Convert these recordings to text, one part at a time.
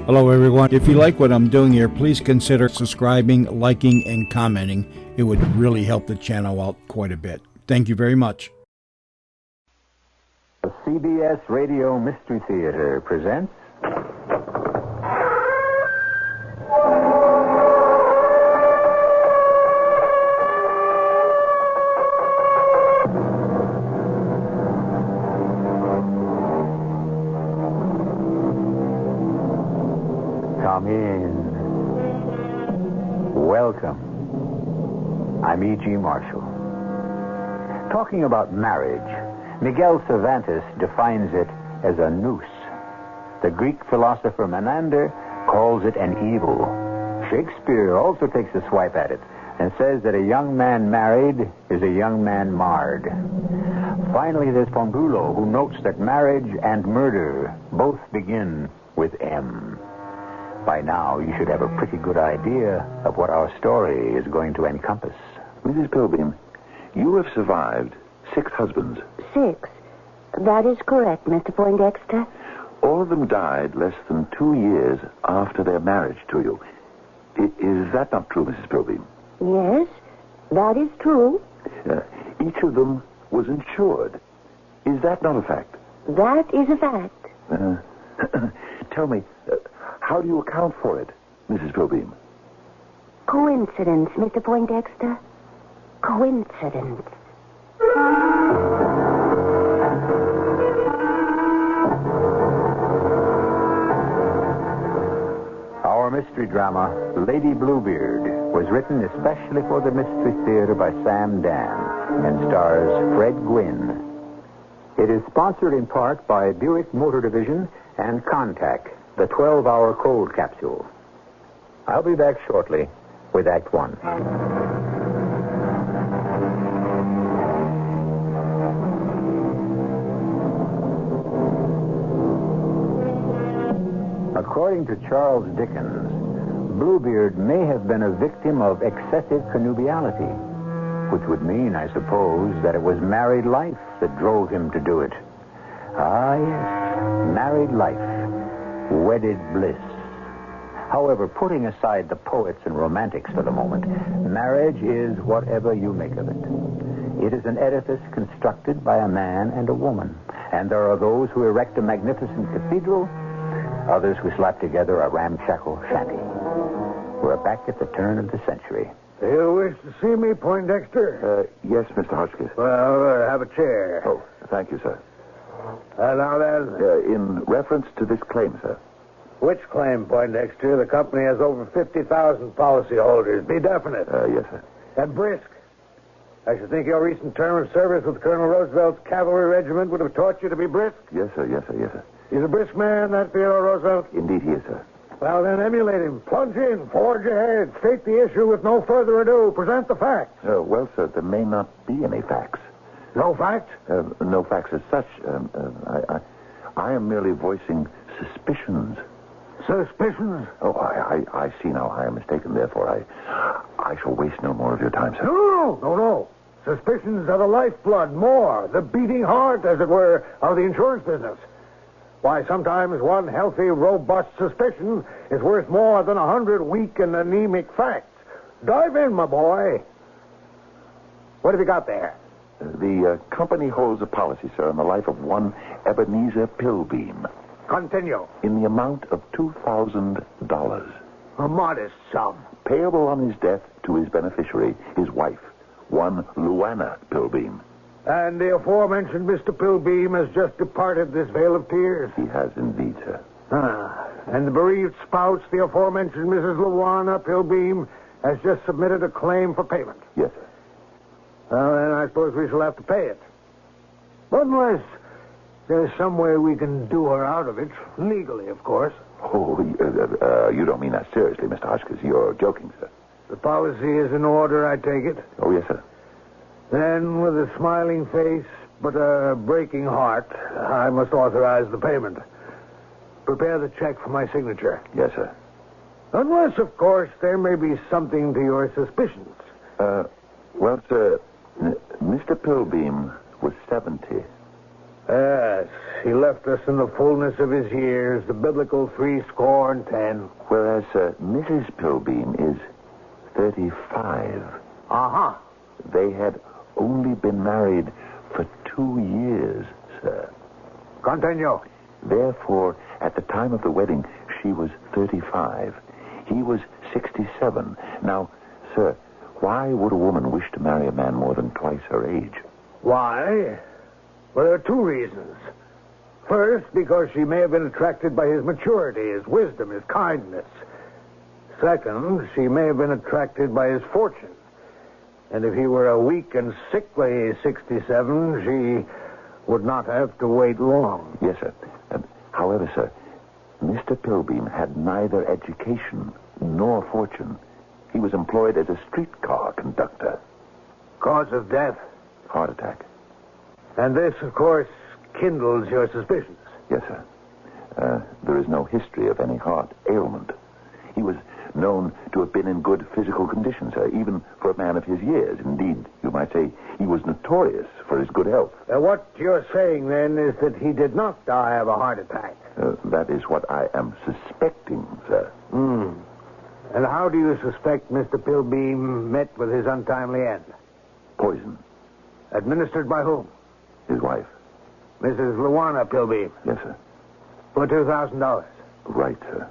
Hello, everyone. If you like what I'm doing here, please consider subscribing, liking, and commenting. It would really help the channel out quite a bit. Thank you very much. The CBS Radio Mystery Theater presents... Come in. Welcome. I'm E.G. Marshall. Talking about marriage, Miguel Cervantes defines it as a noose. The Greek philosopher Menander calls it an evil. Shakespeare also takes a swipe at it and says that a young man married is a young man marred. Finally, there's Pongulo, who notes that marriage and murder both begin with M. By now, you should have a pretty good idea of what our story is going to encompass. Mrs. Pilbeam, you have survived 6 husbands. 6? That is correct, Mr. Poindexter. All of them died less than 2 years after their marriage to you. Is that not true, Mrs. Pilbeam? Yes, that is true. Each of them was insured. Is that not a fact? That is a fact. Tell me, how do you account for it, Mrs. Pilbeam? Coincidence, Mr. Poindexter. Coincidence. Our mystery drama, Lady Bluebeard, was written especially for the Mystery Theater by Sam Dan and stars Fred Gwynne. It is sponsored in part by Buick Motor Division and Contact, the 12-hour cold capsule. I'll be back shortly with Act One. According to Charles Dickens, Bluebeard may have been a victim of excessive connubiality, which would mean, I suppose, that it was married life that drove him to do it. Ah, yes, married life. Wedded bliss. However, putting aside the poets and romantics for the moment, marriage is whatever you make of it. It is an edifice constructed by a man and a woman. And there are those who erect a magnificent cathedral, others who slap together a ramshackle shanty. We're back at the turn of the century. You wish to see me, Poindexter? Yes, Mr. Hotchkiss. Well, have a chair. Oh, thank you, sir. Now then. In reference to this claim, sir. Which claim, Poindexter? The company has over 50,000 policyholders. Be definite. Yes, sir. And brisk. I should think your recent term of service with Colonel Roosevelt's cavalry regiment would have taught you to be brisk. Yes, sir, yes, sir, yes, sir. He's a brisk man, that Theodore Roosevelt? Indeed he is, sir. Well, then emulate him. Plunge in. Forge ahead. State the issue with no further ado. Present the facts. Well, sir, there may not be any facts. No facts? No facts as such. I am merely voicing suspicions. Suspicions? Oh, I see now I am mistaken. Therefore, I shall waste no more of your time, sir. No. Suspicions are the lifeblood, more, the beating heart, as it were, of the insurance business. Why, sometimes one healthy, robust suspicion is worth more than 100 weak and anemic facts. Dive in, my boy. What have you got there? The company holds a policy, sir, on the life of one Ebenezer Pilbeam. Continue. In the amount of $2,000. A modest sum. Payable on his death to his beneficiary, his wife, one Luana Pilbeam. And the aforementioned Mr. Pilbeam has just departed this vale of tears. He has indeed, sir. And the bereaved spouse, the aforementioned Mrs. Luana Pilbeam, has just submitted a claim for payment. Yes, sir. Well, then I suppose we shall have to pay it. But unless there's some way we can do her out of it, legally, of course. Oh, you don't mean that seriously, Mr. Hotchkiss. You're joking, sir. The policy is in order, I take it. Oh, yes, sir. Then, with a smiling face but a breaking heart, I must authorize the payment. Prepare the check for my signature. Yes, sir. Unless, of course, there may be something to your suspicions. Well, sir, Mr. Pilbeam was 70 Yes, he left us in the fullness of his years, the biblical 70. Whereas Mrs. Pilbeam is 35. Uh-huh. They had only been married for 2 years, sir. Continue. Therefore, at the time of the wedding, she was 35. He was 67. Now, sir, why would a woman wish to marry a man more than twice her age? Why? Well, there are 2 reasons. First, because she may have been attracted by his maturity, his wisdom, his kindness. Second, she may have been attracted by his fortune. And if he were a weak and sickly 67, she would not have to wait long. Yes, sir. However, sir, Mr. Pilbeam had neither education nor fortune. He was employed as a streetcar conductor. Cause of death? Heart attack. And this, of course, kindles your suspicions. Yes, sir. There is no history of any heart ailment. He was known to have been in good physical condition, sir, even for a man of his years. Indeed, you might say he was notorious for his good health. What you're saying, then, is that he did not die of a heart attack. That is what I am suspecting, sir. And how do you suspect Mr. Pilbeam met with his untimely end? Poison. Administered by whom? His wife. Mrs. Luana Pilbeam. Yes, sir. For $2,000. Right, sir.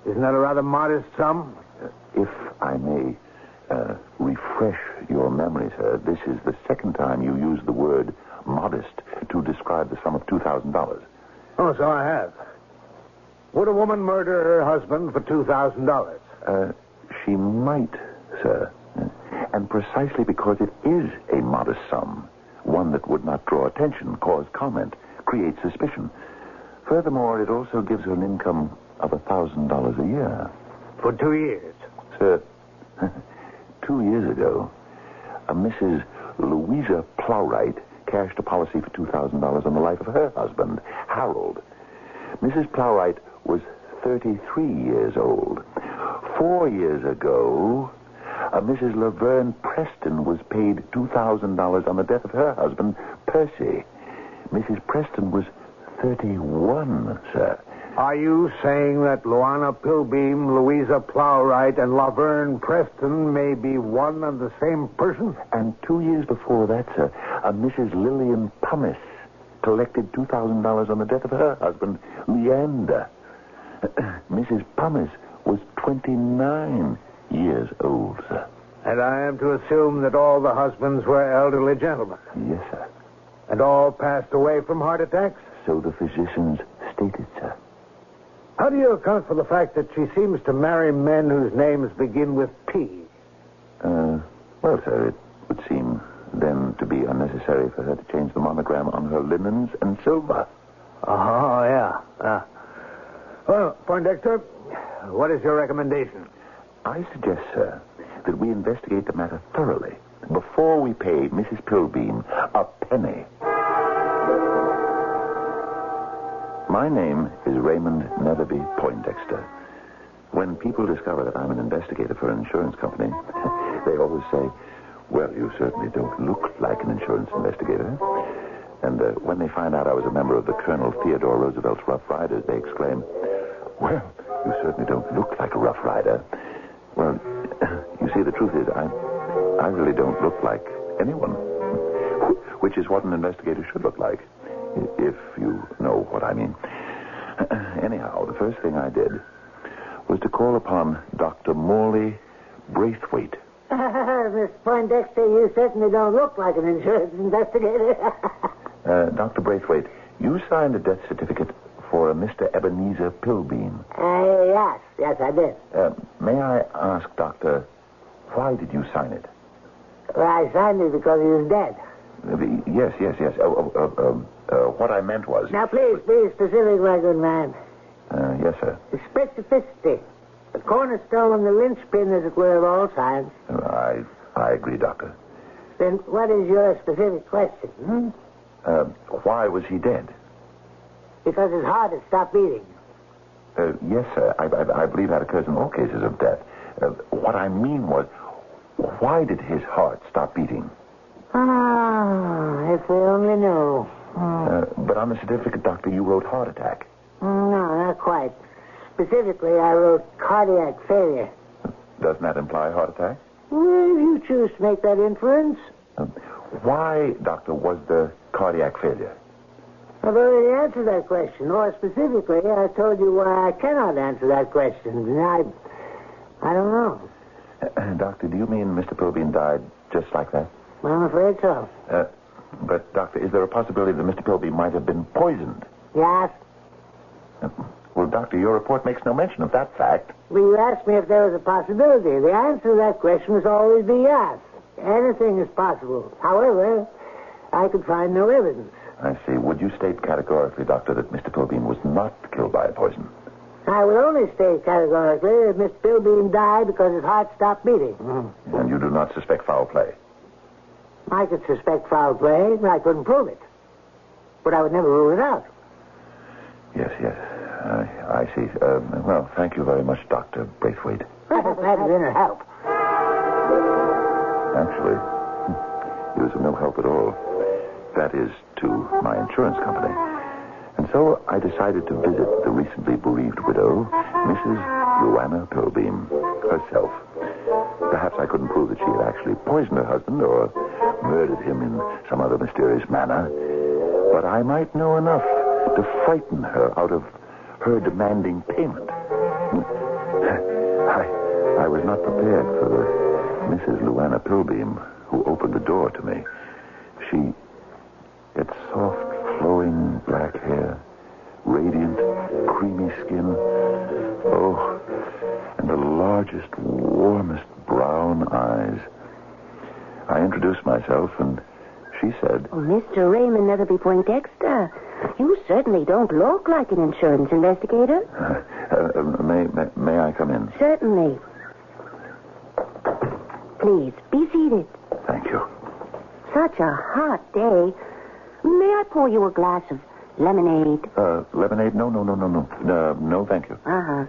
Isn't that a rather modest sum? If I may refresh your memory, sir, this is the second time you used the word modest to describe the sum of $2,000. Oh, so I have. Would a woman murder her husband for $2,000? She might, sir. And precisely because it is a modest sum, one that would not draw attention, cause comment, create suspicion. Furthermore, it also gives her an income of $1,000 a year. For 2 years? Sir, 2 years ago, a Mrs. Louisa Plowright cashed a policy for $2,000 on the life of her husband, Harold. Mrs. Plowright was 33 years old. 4 years ago, a Mrs. Laverne Preston was paid $2,000 on the death of her husband, Percy. Mrs. Preston was 31, sir. Are you saying that Luana Pilbeam, Louisa Plowright, and Laverne Preston may be one and the same person? And 2 years before that, sir, a Mrs. Lillian Pumice collected $2,000 on the death of her husband, Leander. Mrs. Pumice was 29 years old, sir. And I am to assume that all the husbands were elderly gentlemen? Yes, sir. And all passed away from heart attacks? So the physicians stated, sir. How do you account for the fact that she seems to marry men whose names begin with P? Well, sir, it would seem then to be unnecessary for her to change the monogram on her linens and silver. Oh, yeah. Well, Poindexter, what is your recommendation? I suggest, sir, that we investigate the matter thoroughly before we pay Mrs. Pilbeam a penny. My name is Raymond Netherby Poindexter. When people discover that I'm an investigator for an insurance company, they always say, well, you certainly don't look like an insurance investigator. And when they find out I was a member of the Colonel Theodore Roosevelt's Rough Riders, they exclaim, well, you certainly don't look like a Rough Rider. Well, you see, the truth is, I really don't look like anyone, which is what an investigator should look like, if you know what I mean. Anyhow, the first thing I did was to call upon Dr. Morley Braithwaite. Miss Poindexter, you certainly don't look like an insurance investigator. Dr. Braithwaite, you signed a death certificate for a Mr. Ebenezer Pilbeam. Yes, I did. May I ask, Doctor, why did you sign it? Well, I signed it because he was dead. Yes. What I meant was... Now, please, be specific, my good man. Yes, sir. Specificity. The cornerstone, the linchpin, as it were, of all science. I agree, Doctor. Then what is your specific question? Why was he dead? Because his heart had stopped beating. Yes, sir. I believe that occurs in all cases of death. What I mean was, why did his heart stop beating? Ah, if we only knew. But on the certificate, Doctor, you wrote heart attack. No, not quite. Specifically, I wrote cardiac failure. Doesn't that imply heart attack? Well, if you choose to make that inference. Why, Doctor, was there cardiac failure? I've already answered that question. More specifically, I told you why I cannot answer that question. And I don't know. Doctor, do you mean Mr. Pilbeam died just like that? Well, I'm afraid so. But, Doctor, is there a possibility that Mr. Pilbeam might have been poisoned? Yes? Well, Doctor, your report makes no mention of that fact. Well, you asked me if there was a possibility. The answer to that question must always be yes. Anything is possible. However, I could find no evidence. I see. Would you state categorically, Doctor, that Mr. Pilbeam was not killed by a poison? I would only state categorically that Mr. Pilbeam died because his heart stopped beating. And you do not suspect foul play? I could suspect foul play, but I couldn't prove it. But I would never rule it out. Yes. I see. Well, thank you very much, Dr. Braithwaite. That's inner help. Actually, he was of no help at all. That is, to my insurance company. And so I decided to visit the recently bereaved widow, Mrs. Luana Pilbeam, herself. Perhaps I couldn't prove that she had actually poisoned her husband or murdered him in some other mysterious manner, but I might know enough to frighten her out of her demanding payment. I was not prepared for the Mrs. Luana Pilbeam who opened the door to me. She had soft, flowing black hair, radiant, creamy skin. Oh, and the largest, warmest brown eyes. I introduced myself, and she said... Oh, Mr. Raymond Netherby Poindexter, you certainly don't look like an insurance investigator. May I come in? Certainly. Please, be seated. Thank you. Such a hot day. May I pour you a glass of lemonade? Lemonade? No. No, thank you. Uh-huh.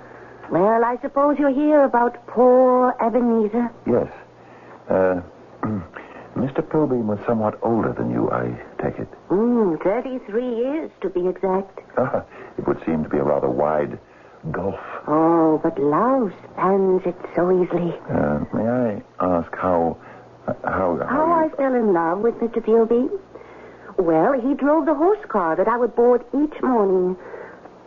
Well, I suppose you're here about poor Ebenezer? Yes. Mr. Pilbeam was somewhat older than you, I take it. 33 years, to be exact. It would seem to be a rather wide gulf. Oh, but love spans it so easily. May I ask how I fell in love with Mr. Pilbeam? Well, he drove the horse car that I would board each morning.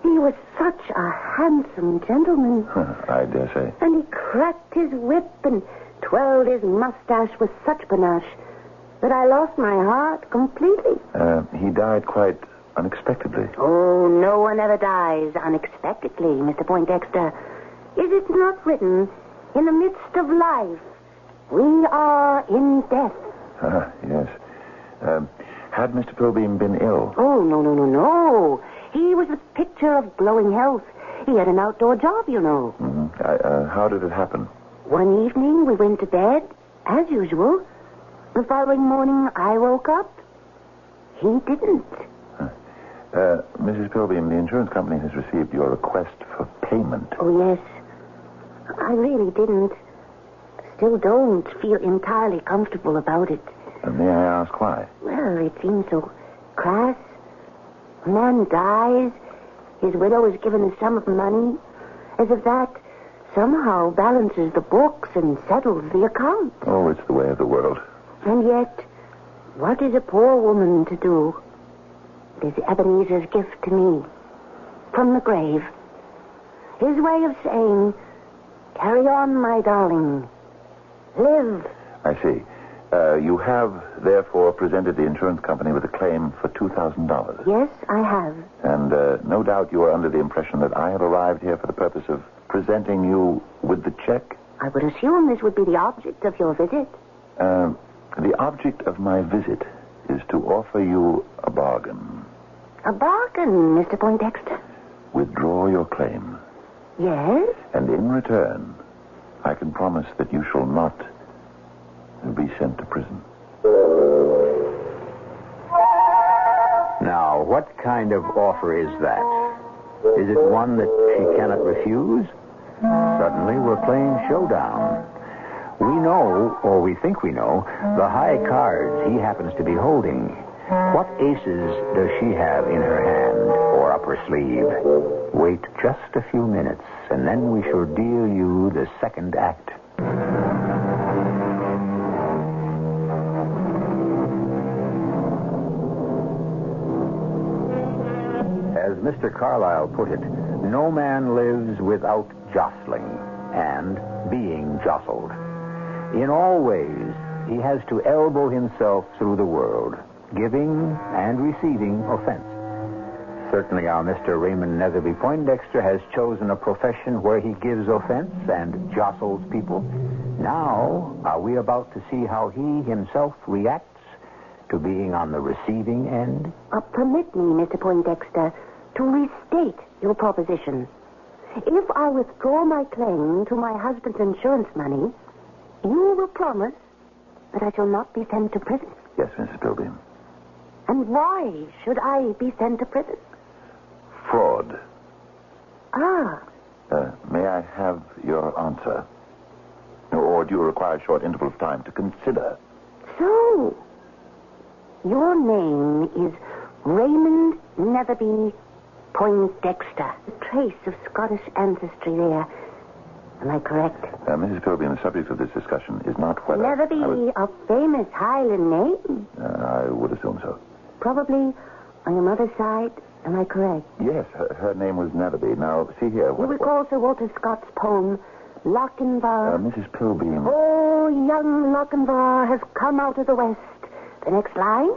He was such a handsome gentleman. I dare say. And he cracked his whip and twirled his mustache with such panache that I lost my heart completely. He died quite unexpectedly. Oh, no one ever dies unexpectedly, Mr. Poindexter. Is it not written, in the midst of life, we are in death? Yes. Had Mr. Pilbeam been ill? Oh, no. He was the picture of glowing health. He had an outdoor job, you know. Mm-hmm. How did it happen? One evening, we went to bed, as usual. The following morning, I woke up. He didn't. Mrs. Pilbeam, the insurance company has received your request for payment. Oh, yes. I really didn't. Still don't feel entirely comfortable about it. May I ask why? Well, it seems so crass. A man dies. His widow is given a sum of money, as if that somehow balances the books and settles the account. Oh, it's the way of the world. And yet, what is a poor woman to do? It is Ebenezer's gift to me, from the grave. His way of saying, carry on, my darling. Live. I see. You have, therefore, presented the insurance company with a claim for $2,000. Yes, I have. And no doubt you are under the impression that I have arrived here for the purpose of presenting you with the check? I would assume this would be the object of your visit. The object of my visit is to offer you a bargain. A bargain, Mr. Poindexter? Withdraw your claim. Yes? And in return, I can promise that you shall not be sent to prison. Now, what kind of offer is that? Is it one that she cannot refuse? Suddenly, we're playing showdown. We know, or we think we know, the high cards he happens to be holding. What aces does she have in her hand or up her sleeve? Wait just a few minutes, and then we shall deal you the second act. As Mr. Carlyle put it, no man lives without jostling and being jostled. In all ways, he has to elbow himself through the world, giving and receiving offense. Certainly our Mr. Raymond Netherby Poindexter has chosen a profession where he gives offense and jostles people. Now, are we about to see how he himself reacts to being on the receiving end? Permit me, Mr. Poindexter, to restate your proposition. If I withdraw my claim to my husband's insurance money, you will promise that I shall not be sent to prison. Yes, Mrs. Pilbeam. And why should I be sent to prison? Fraud. Ah. May I have your answer? Or do you require a short interval of time to consider? So, your name is Raymond Netherby Poindexter. A trace of Scottish ancestry there. Am I correct? Mrs. Pilbeam, the subject of this discussion is not whether... Netherby, a famous Highland name? I would assume so. Probably on your mother's side. Am I correct? Yes, her name was Netherby. Now, see here... You recall Sir Walter Scott's poem, Lochinvar? Mrs. Pilbeam... Oh, young Lochinvar has come out of the west. The next line?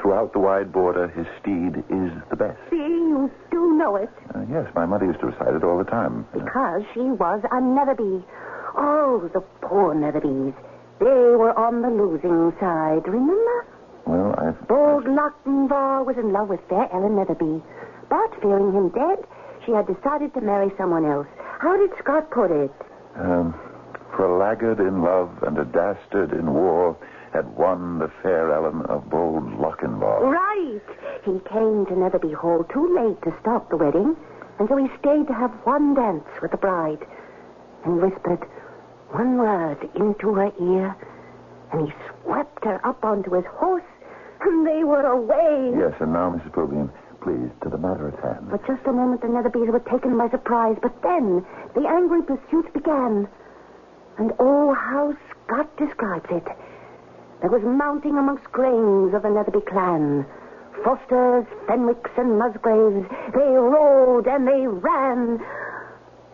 Throughout the wide border, his steed is the best. See, you do know it. Yes, my mother used to recite it all the time. Because she was a Netherby. Oh, the poor Netherbys. They were on the losing side, remember? Well, Bold Lochinvar was in love with fair Ellen Netherby. But, fearing him dead, she had decided to marry someone else. How did Scott put it? For a laggard in love and a dastard in war had won the fair Ellen of bold Lochinvar. Right. He came to Netherby Hall too late to stop the wedding, and so he stayed to have one dance with the bride, and whispered one word into her ear, and he swept her up onto his horse, and they were away. Yes, and now, Mrs. Pilbeam, please, to the matter at hand. For just a moment, the Netherbys were taken by surprise, but then the angry pursuit began. And oh, how Scott describes it. There was mounting amongst grains of the Netherby clan. Fosters, Fenwicks, and Musgraves. They rode and they ran.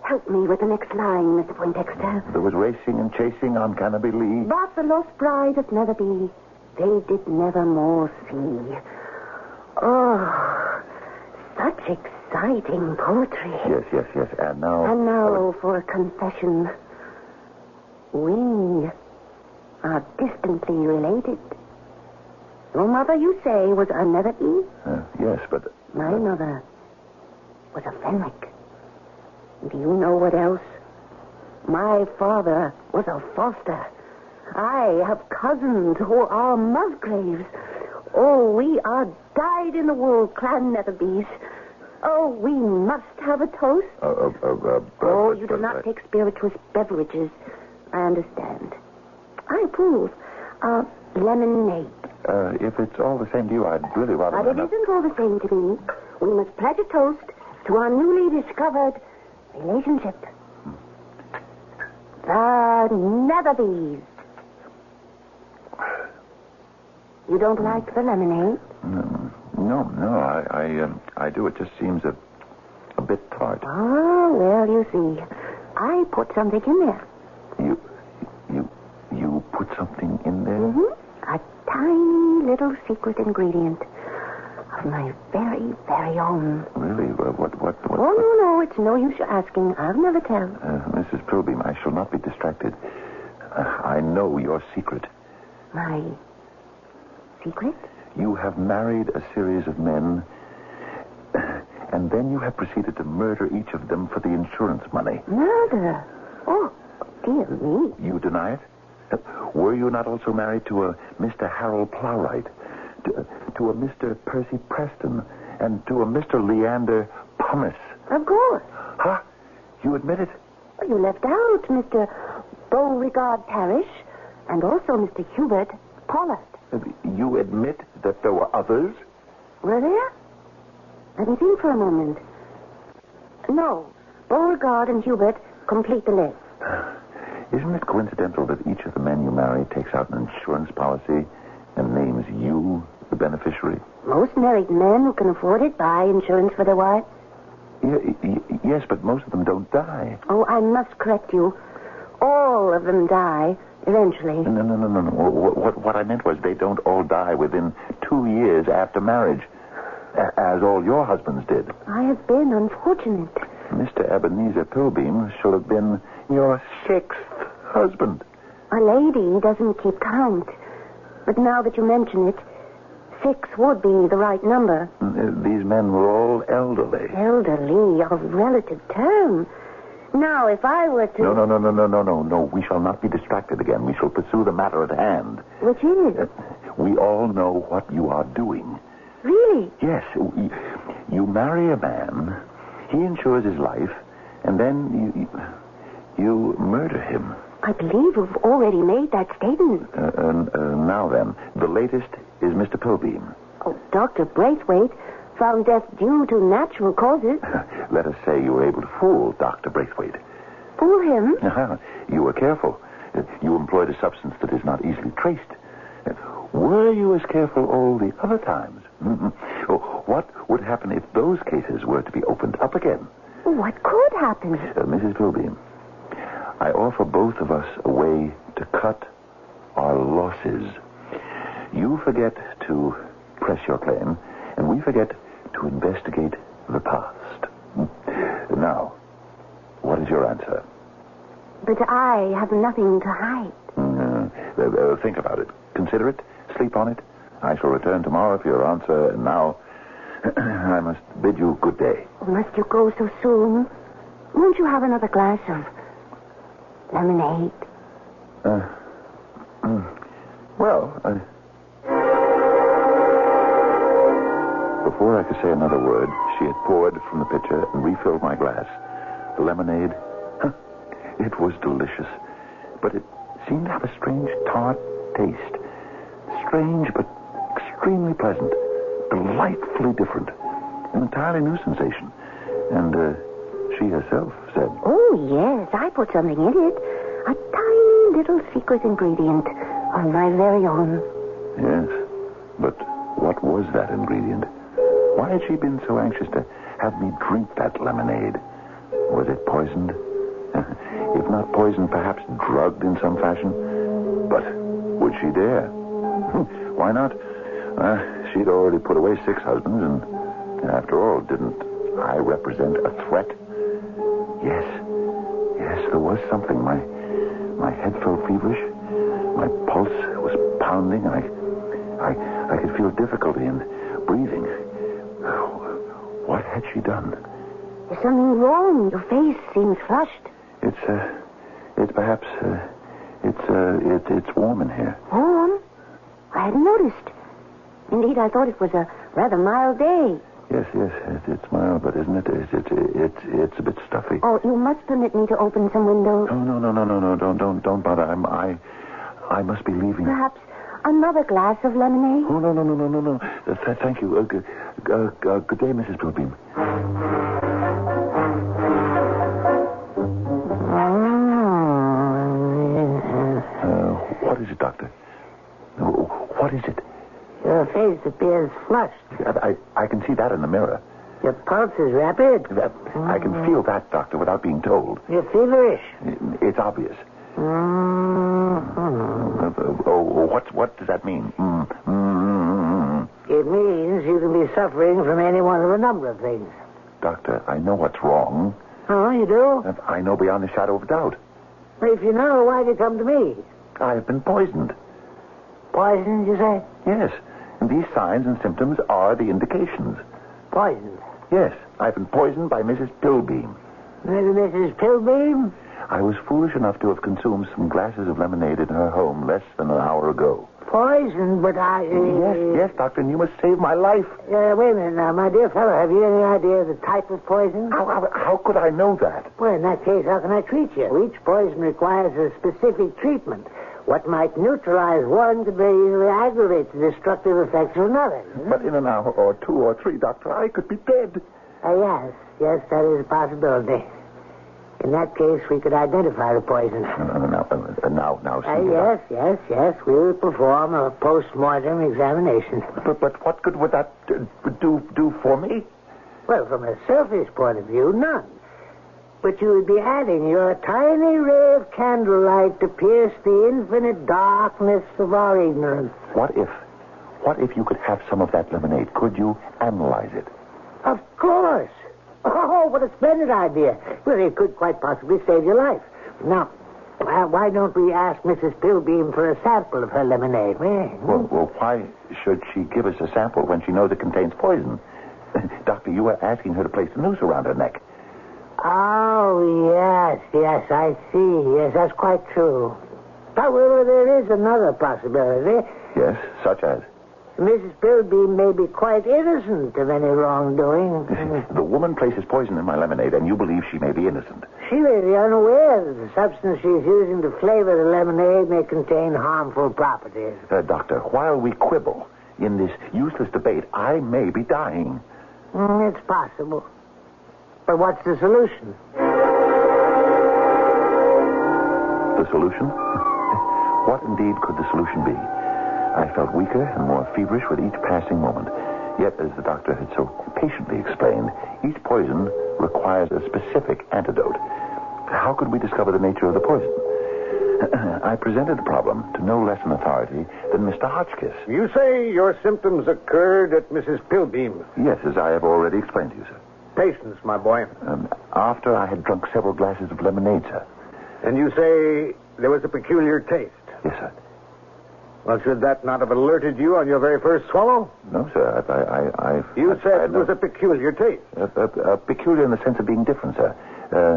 Help me with the next line, Mr. Poindexter. There was racing and chasing on Canopy Lee. But the lost bride of Netherby, they did never more see. Oh, such exciting poetry. Yes. And now... And now for a confession. We are distantly related. Your mother, you say, was a Netherby? Yes, but... My mother was a Fenwick. Do you know what else? My father was a Foster. I have cousins who are Musgraves. Oh, we are dyed-in-the-wool clan Netherbys. Oh, we must have a toast. You do not take spirituous beverages. I understand. I approve. Lemonade. If it's all the same to you, I'd really rather... But it isn't all the same to me. We must pledge a toast to our newly discovered relationship. The Netherbys. You don't like the lemonade? No, I do. It just seems a bit tart. Oh, well, you see. I put something in there. You put something in there? Mm-hmm. A tiny little secret ingredient of my very, very own. Really? What? Oh, no, it's no use you asking. I'll never tell. Mrs. Pilbeam, I shall not be distracted. I know your secret. My secret? You have married a series of men, and then you have proceeded to murder each of them for the insurance money. Murder? Oh, dear me. You deny it? Were you not also married to a Mr. Harold Plowright, to a Mr. Percy Preston, and to a Mr. Leander Pumice? Of course. Huh? You admit it? You left out Mr. Beauregard Parrish and also Mr. Hubert Pollard. You admit that there were others? Were there? Let me think for a moment. No. Beauregard and Hubert complete the list. Isn't it coincidental that each of the men you marry takes out an insurance policy and names you the beneficiary? Most married men who can afford it buy insurance for their wives. Yes, but most of them don't die. Oh, I must correct you. All of them die eventually. No. What I meant was they don't all die within 2 years after marriage, as all your husbands did. I have been unfortunate. Mr. Ebenezer Pilbeam should have been your 6th husband. A lady doesn't keep count. But now that you mention it, 6 would be the right number. These men were all elderly. Elderly, a relative term. Now, if I were to... No. We shall not be distracted again. We shall pursue the matter at hand. Which is? We all know what you are doing. Really? Yes. You marry a man, he insures his life, and then you murder him. I believe you've already made that statement. Now then, the latest is Mr. Pilbeam. Oh, Dr. Braithwaite found death due to natural causes. Let us say you were able to fool Dr. Braithwaite. Fool him? You were careful. You employed a substance that is not easily traced. Were you as careful all the other times? What would happen if those cases were to be opened up again? What could happen? Mrs. Pilbeam, I offer both of us a way to cut our losses. You forget to press your claim, and we forget to investigate the past. Now, what is your answer? But I have nothing to hide. Think about it. Consider it. Sleep on it. I shall return tomorrow for your answer, and now I must bid you good day. Oh, must you go so soon? Won't you have another glass of lemonade? Before I could say another word, she had poured from the pitcher and refilled my glass. The lemonade, it was delicious, but it seemed to have a strange tart taste. Strange, but extremely pleasant. Delightfully different. An entirely new sensation. And she herself said... Oh, yes, I put something in it. A tiny little secret ingredient of my very own. Yes, but what was that ingredient? Why had she been so anxious to have me drink that lemonade? Was it poisoned? If not poisoned, perhaps drugged in some fashion? But would she dare? Why not? She'd already put away 6 husbands, and after all, didn't I represent a threat? Yes, there was something. My head felt feverish. My pulse was pounding. I could feel difficulty in breathing. What had she done? There's something wrong. Your face seems flushed. It's perhaps, it's warm in here. Warm? I hadn't noticed. Indeed, I thought it was a rather mild day. Yes, it's mild, but isn't it? It's a bit stuffy. Oh, you must permit me to open some windows. No, don't bother. I must be leaving. Perhaps another glass of lemonade? Oh, no. Thank you. Good day, Mrs. Pilbeam. What is it, Doctor? What is it? Your face appears flushed. I can see that in the mirror. Your pulse is rapid. I can feel that, Doctor, without being told. You're feverish. It's obvious. What does that mean? It means you can be suffering from any one of a number of things. Doctor, I know what's wrong. Oh, you do? I know beyond a shadow of doubt. Well, if you know, why'd you come to me? I have been poisoned. Poisoned, you say? Yes. And these signs and symptoms are the indications. Poisoned? Yes. I've been poisoned by Mrs. Pilbeam. Mrs. Pilbeam? I was foolish enough to have consumed some glasses of lemonade in her home less than an hour ago. Poisoned, but I... Yes, Doctor, and you must save my life. Wait a minute now, my dear fellow. Have you any idea of the type of poison? How could I know that? Well, in that case, how can I treat you? Each poison requires a specific treatment. What might neutralize one could very easily aggravate the destructive effects of another. But in an hour or 2 or 3, Doctor, I could be dead. Yes, that is a possibility. In that case, we could identify the poison. Now, see. Yes. We will perform a post-mortem examination. But what good would that do for me? Well, from a selfish point of view, none. But you would be adding your tiny ray of candlelight to pierce the infinite darkness of our ignorance. What if you could have some of that lemonade? Could you analyze it? Of course. Oh, what a splendid idea. Well, it could quite possibly save your life. Now, why don't we ask Mrs. Pilbeam for a sample of her lemonade? Well, why should she give us a sample when she knows it contains poison? Doctor, you were asking her to place a noose around her neck. Oh, yes, I see. Yes, that's quite true. However, there is another possibility. Yes, such as? Mrs. Pilbeam may be quite innocent of any wrongdoing. The woman places poison in my lemonade, and you believe she may be innocent. She may be unaware that the substance she's using to flavor the lemonade may contain harmful properties. Doctor, while we quibble in this useless debate, I may be dying. It's possible. But what's the solution? The solution? What indeed could the solution be? I felt weaker and more feverish with each passing moment. Yet, as the doctor had so patiently explained, each poison requires a specific antidote. How could we discover the nature of the poison? I presented the problem to no less an authority than Mr. Hotchkiss. You say your symptoms occurred at Mrs. Pilbeam. Yes, as I have already explained to you, sir. Patience, my boy. After I had drunk several glasses of lemonade, sir. And you say there was a peculiar taste. Yes, sir. Well, should that not have alerted you on your very first swallow? No, sir. You said it was a peculiar taste. Peculiar in the sense of being different, sir.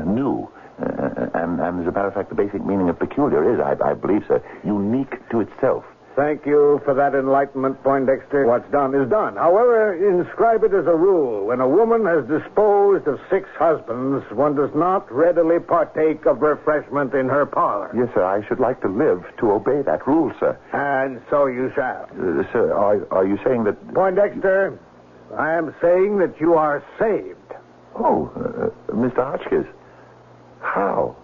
New. And as a matter of fact, the basic meaning of peculiar is, I believe, sir, unique to itself. Thank you for that enlightenment, Poindexter. What's done is done. However, inscribe it as a rule. When a woman has disposed of 6 husbands, one does not readily partake of refreshment in her parlor. Yes, sir. I should like to live to obey that rule, sir. And so you shall. Sir, are you saying that... Poindexter, I am saying that you are saved. Oh, Mr. Hotchkiss. How?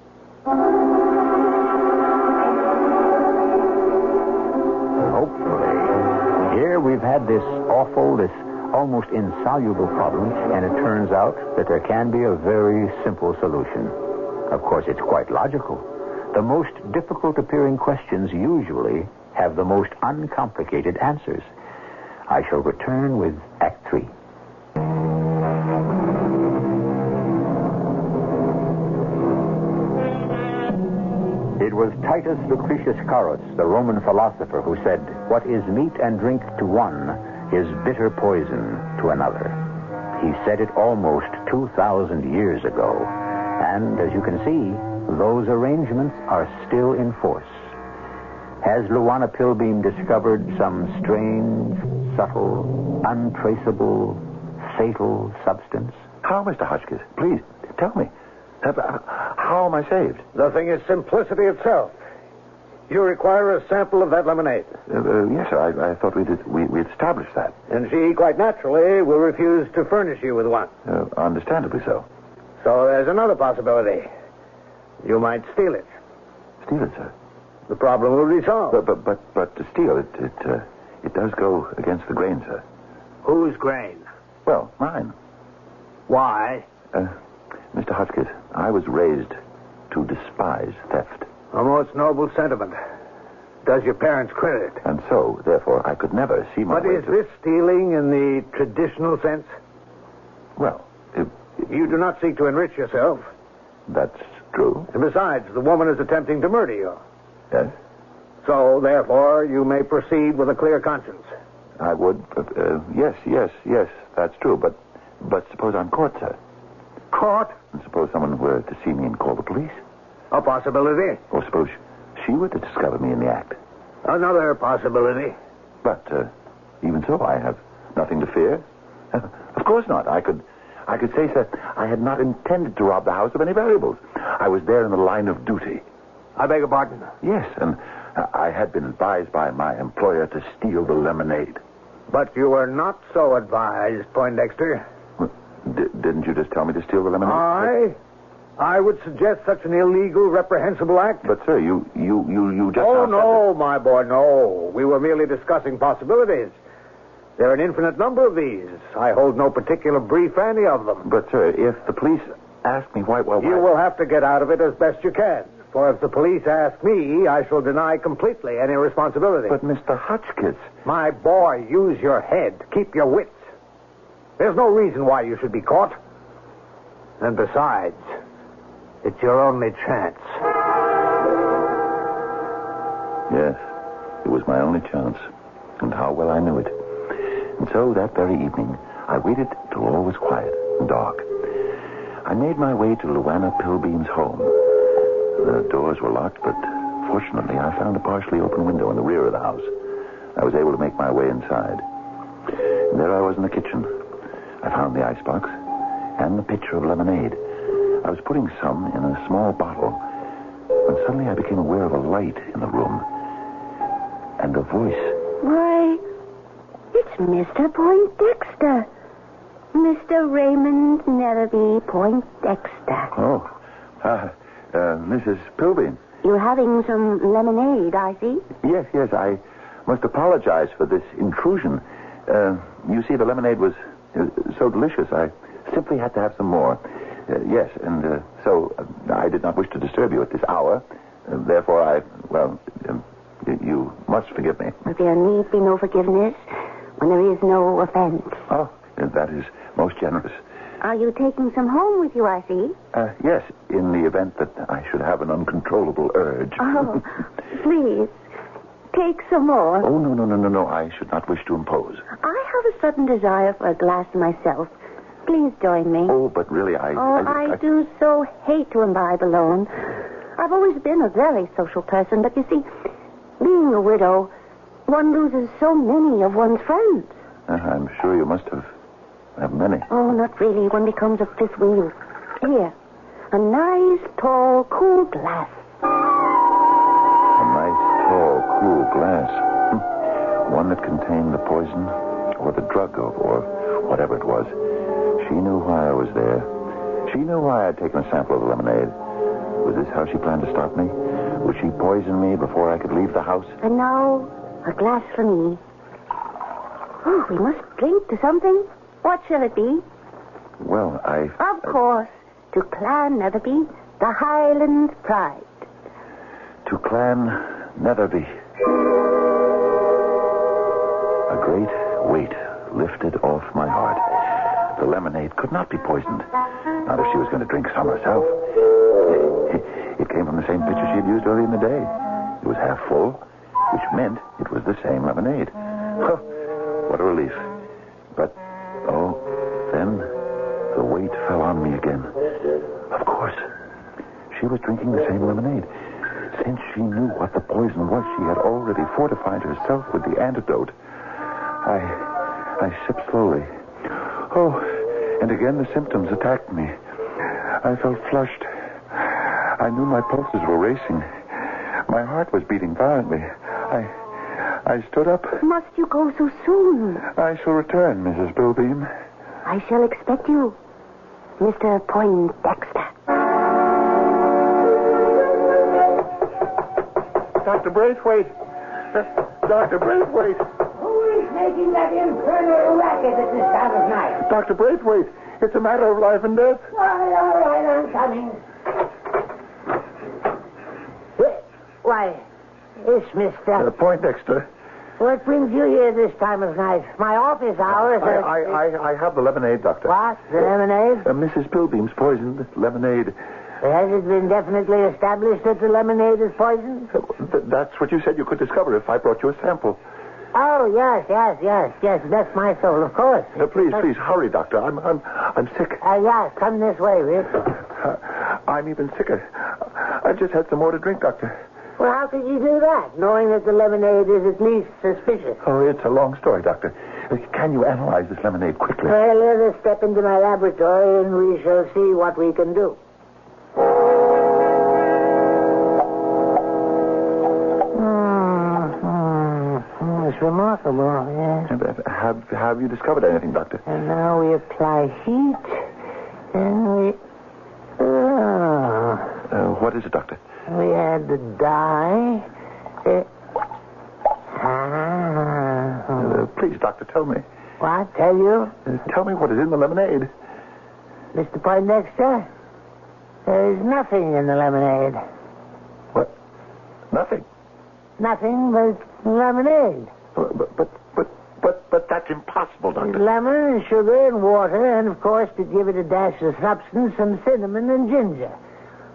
Hopefully. Here we've had this almost insoluble problem, and it turns out that there can be a very simple solution. Of course, it's quite logical. The most difficult appearing questions usually have the most uncomplicated answers. I shall return with Act 3. It was Titus Lucretius Carus, the Roman philosopher, who said, "What is meat and drink to one is bitter poison to another." He said it almost 2,000 years ago. And, as you can see, those arrangements are still in force. Has Luana Pilbeam discovered some strange, subtle, untraceable, fatal substance? How, Mr. Hotchkiss? Please, tell me. How am I saved? The thing is simplicity itself. You require a sample of that lemonade. Yes, sir. I thought we'd established that. And she, quite naturally, will refuse to furnish you with one. Understandably so. So there's another possibility. You might steal it. Steal it, sir? The problem will be solved. But to steal it does go against the grain, sir. Whose grain? Well, mine. Why? Mr. Hotchkiss, I was raised to despise theft. A most noble sentiment. Does your parents credit? And so, therefore, I could never see my But way is this stealing in the traditional sense? Well, You do not seek to enrich yourself. that's true. And besides, the woman is attempting to murder you. Yes, So, therefore, you may proceed with a clear conscience. I would. Yes, that's true. But suppose I'm caught, sir. Caught? And suppose someone were to see me and call the police. A possibility. Or suppose she were to discover me in the act. Another possibility. But even so, I have nothing to fear. Of course not. I could say, sir, I had not intended to rob the house of any valuables. I was there in the line of duty. I beg your pardon? Yes, and I had been advised by my employer to steal the lemonade. But you were not so advised, Poindexter. Didn't you just tell me to steal the lemonade? I would suggest such an illegal, reprehensible act. But, sir, you just... Oh, no, my boy, no. We were merely discussing possibilities. There are an infinite number of these. I hold no particular brief for any of them. But, sir, if the police ask me why... You will have to get out of it as best you can. For if the police ask me, I shall deny completely any responsibility. But, Mr. Hotchkiss... My boy, use your head. Keep your wits. There's no reason why you should be caught. And besides, it's your only chance. Yes, it was my only chance. And how well I knew it. And so that very evening, I waited till all was quiet and dark. I made my way to Luana Pilbeam's home. The doors were locked, but fortunately I found a partially open window in the rear of the house. I was able to make my way inside. And there I was in the kitchen. I found the icebox and the pitcher of lemonade. I was putting some in a small bottle when suddenly I became aware of a light in the room and a voice. Why, it's Mr. Poindexter. Mr. Raymond Netherby Poindexter. Oh, Mrs. Pilbeam. You're having some lemonade, I see. Yes, I must apologize for this intrusion. You see, the lemonade was so delicious, I simply had to have some more. Yes, and so I did not wish to disturb you at this hour. Therefore, you must forgive me. But there need be no forgiveness when there is no offense. Oh, that is most generous. Are you taking some home with you, I see? Yes, in the event that I should have an uncontrollable urge. Oh, please, take some more. Oh, no. I should not wish to impose. I have a sudden desire for a glass myself. Please join me. Oh, but really, I do so hate to imbibe alone. I've always been a very social person, but you see, being a widow, one loses so many of one's friends. I'm sure you must have many. Oh, not really. One becomes a fifth wheel. Here, a nice, tall, cool glass. A nice, tall, cool glass. One that contained the poison or the drug or whatever it was. She knew why I was there. She knew why I'd taken a sample of the lemonade. Was this how she planned to stop me? Would she poison me before I could leave the house? And now, a glass for me. Oh, we must drink to something. What shall it be? Well, Of course, to Clan Netherby, the Highland Pride. To Clan Netherby. A great weight lifted off my heart. The lemonade could not be poisoned. Not if she was going to drink some herself. It came from the same pitcher she had used earlier in the day. It was half full, which meant it was the same lemonade. Oh, what a relief. But, then the weight fell on me again. Of course, she was drinking the same lemonade. Since she knew what the poison was, she had already fortified herself with the antidote. I sipped slowly. Oh, and again the symptoms attacked me. I felt flushed. I knew my pulses were racing. My heart was beating violently. I stood up. Must you go so soon? I shall return, Mrs. Pilbeam. I shall expect you, Mr. Poindexter. Dr. Braithwaite. Dr. Braithwaite. Who is making that infernal racket at this time of night? Dr. Braithwaite, it's a matter of life and death. All right, I'm coming. Why, it's Mr. Poindexter. What brings you here this time of night? My office hours are... I have the lemonade, Doctor. What? The lemonade? Mrs. Pilbeam's poisoned lemonade. Has it been definitely established that the lemonade is poisoned? That's what you said you could discover if I brought you a sample. Oh, yes. Bless my soul, of course. Please, hurry, Doctor. I'm sick. Yeah, come this way, Rick. I'm even sicker. I've just had some more to drink, Doctor. Well, how could you do that, knowing that the lemonade is at least suspicious? Oh, it's a long story, Doctor. Can you analyze this lemonade quickly? Well, let us step into my laboratory and we shall see what we can do. remarkable, yes. Have you discovered anything, Doctor? And now we apply heat, and we... What is it, Doctor? We add the dye. Please, Doctor, tell me. What? Tell you? Tell me what is in the lemonade. Mr. Poindexter, there is nothing in the lemonade. What? Nothing. Nothing but lemonade. But that's impossible, Doctor. Lemon and sugar and water, and of course, to give it a dash of substance, some cinnamon and ginger.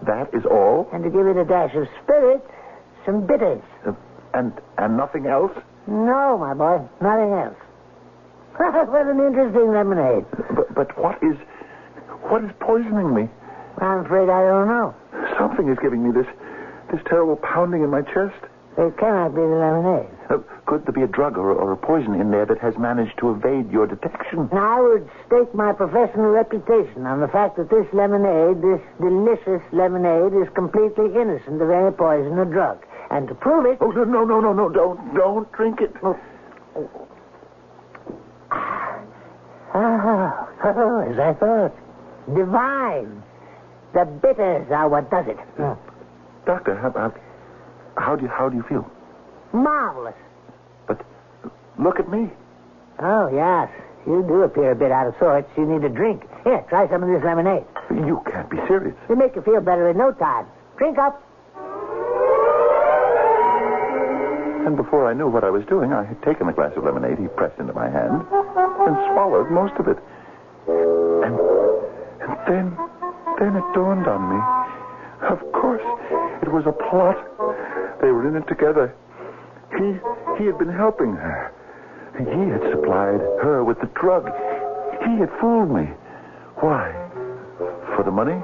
That is all? And to give it a dash of spirit, some bitters. And nothing else? No, my boy, nothing else. What an interesting lemonade. But what is poisoning me? I'm afraid I don't know. Something is giving me this terrible pounding in my chest. It cannot be the lemonade. Could there be a drug or a poison in there that has managed to evade your detection? Now, I would stake my professional reputation on the fact that this lemonade, this delicious lemonade, is completely innocent of any poison or drug. And to prove it... Oh, no, don't drink it. Oh, as I thought. Divine. The bitters are what does it. Doctor, how do you feel? Marvelous. But look at me. Oh, yes. You do appear a bit out of sorts. You need a drink. Here, try some of this lemonade. You can't be serious. It'll make you feel better in no time. Drink up. And before I knew what I was doing, I had taken the glass of lemonade he pressed into my hand and swallowed most of it. And then it dawned on me. Of course, it was a plot. They were in it together. He had been helping her. He had supplied her with the drug. He had fooled me. Why? For the money?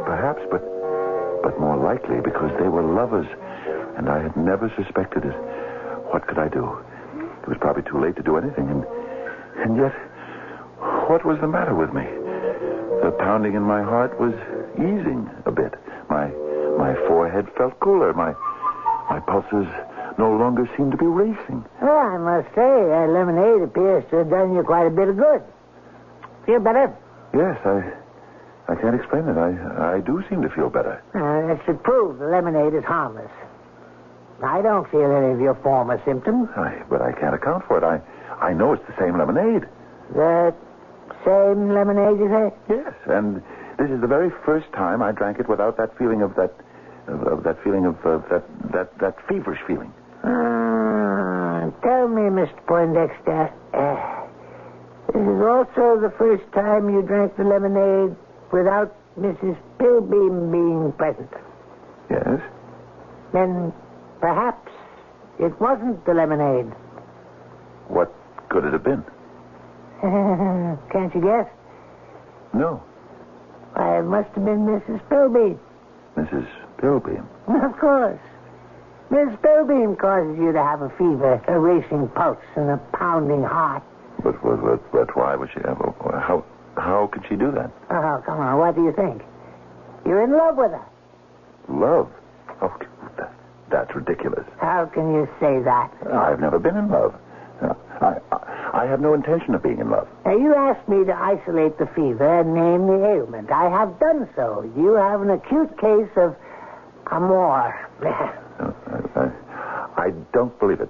Perhaps, but more likely because they were lovers, and I had never suspected it. What could I do? It was probably too late to do anything, and yet, what was the matter with me? The pounding in my heart was easing a bit. My forehead felt cooler. My pulses no longer seemed to be racing. Well, I must say, that lemonade appears to have done you quite a bit of good. Feel better? Yes, I can't explain it. I do seem to feel better. That should prove the lemonade is harmless. I don't feel any of your former symptoms. But I can't account for it. I know it's the same lemonade. The same lemonade, you say? Yes, and this is the very first time I drank it without that feeling of that feverish feeling. Tell me, Mr. Poindexter, this is also the first time you drank the lemonade without Mrs. Pilbeam being present. Yes? Then perhaps it wasn't the lemonade. What could it have been? Can't you guess? No. Why, it must have been Mrs. Pilbeam. Mrs. Pilbeam? Of course. Miss Pilbeam causes you to have a fever, a racing pulse, and a pounding heart. But why would she have how could she do that? Oh, come on, what do you think? You're in love with her. Love? Oh, that's ridiculous. How can you say that? I've never been in love. I have no intention of being in love. Now, you asked me to isolate the fever and name the ailment. I have done so. You have an acute case of amour. I don't believe it.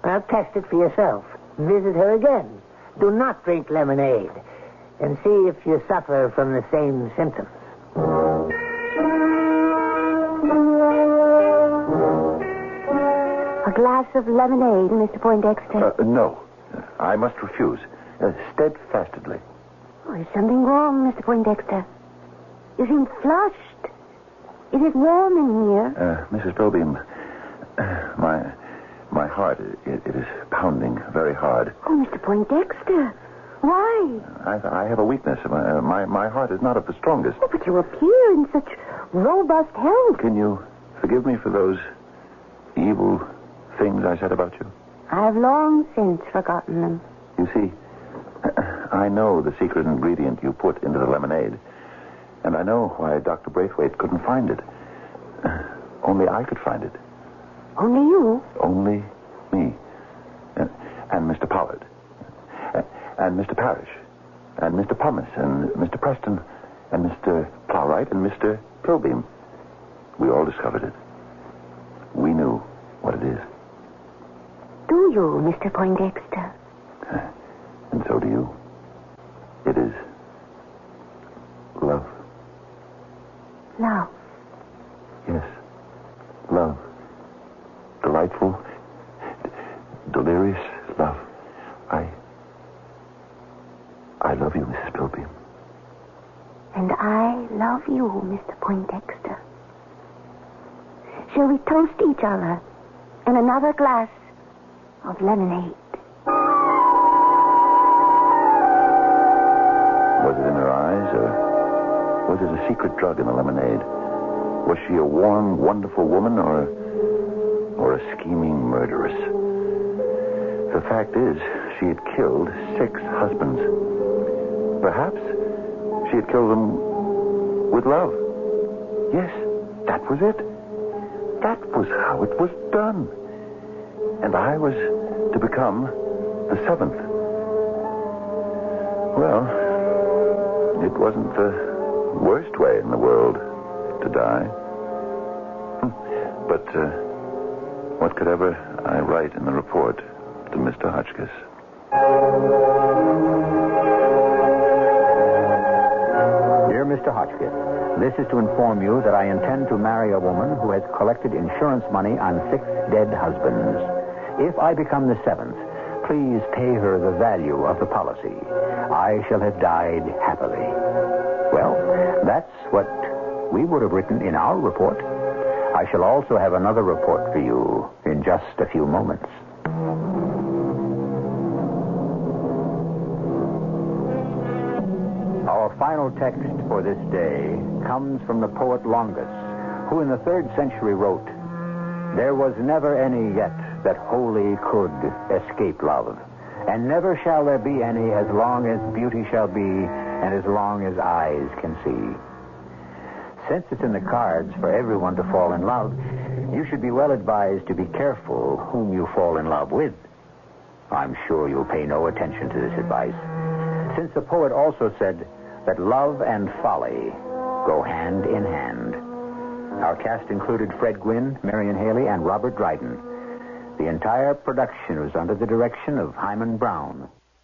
Well, test it for yourself. Visit her again. Do not drink lemonade. And see if you suffer from the same symptoms. A glass of lemonade, Mr. Poindexter? No. I must refuse. Steadfastly. Oh, is something wrong, Mr. Poindexter? You seem flushed. Is it warm in here? Mrs. Pilbeam, my heart, it is pounding very hard. Oh, Mr. Poindexter. Why? I have a weakness. My heart is not of the strongest. Oh, but you appear in such robust health. Can you forgive me for those evil things I said about you? I've long since forgotten them. You see, I know the secret ingredient you put into the lemonade. And I know why Dr. Braithwaite couldn't find it. Only I could find it. Only you? Only me. and Mr. Pollard, and Mr. Parrish, and Mr. Pumice, and Mr. Preston, and Mr. Plowright, and Mr. Pilbeam. We all discovered it. We knew what it is. Do you, Mr. Poindexter? And so do you. It is love. Love. Yes, love. Delightful, delirious love. I love you, Mrs. Pilbeam. And I love you, Mr. Poindexter. Shall we toast each other in another glass of lemonade? Was it in her eyes, or was it a secret drug in the lemonade? Was she a warm, wonderful woman, or a scheming murderess? The fact is, she had killed 6 husbands. Perhaps she had killed them with love. Yes, that was it. That was how it was done. And I was to become the 7th. Well, it wasn't the worst way in the world to die. But what could ever I write in the report to Mr. Hotchkiss? Dear Mr. Hotchkiss, this is to inform you that I intend to marry a woman who has collected insurance money on 6 dead husbands. If I become the 7th, please pay her the value of the policy. I shall have died happily. Well, that's what we would have written in our report. I shall also have another report for you in just a few moments. Our final text for this day comes from the poet Longus, who in the 3rd century wrote, "There was never any yet that wholly could escape love, and never shall there be any as long as beauty shall be and as long as eyes can see." Since it's in the cards for everyone to fall in love, you should be well advised to be careful whom you fall in love with. I'm sure you'll pay no attention to this advice, since the poet also said that love and folly go hand in hand. Our cast included Fred Gwynne, Marian Haley, and Robert Dryden. The entire production was under the direction of Hyman Brown.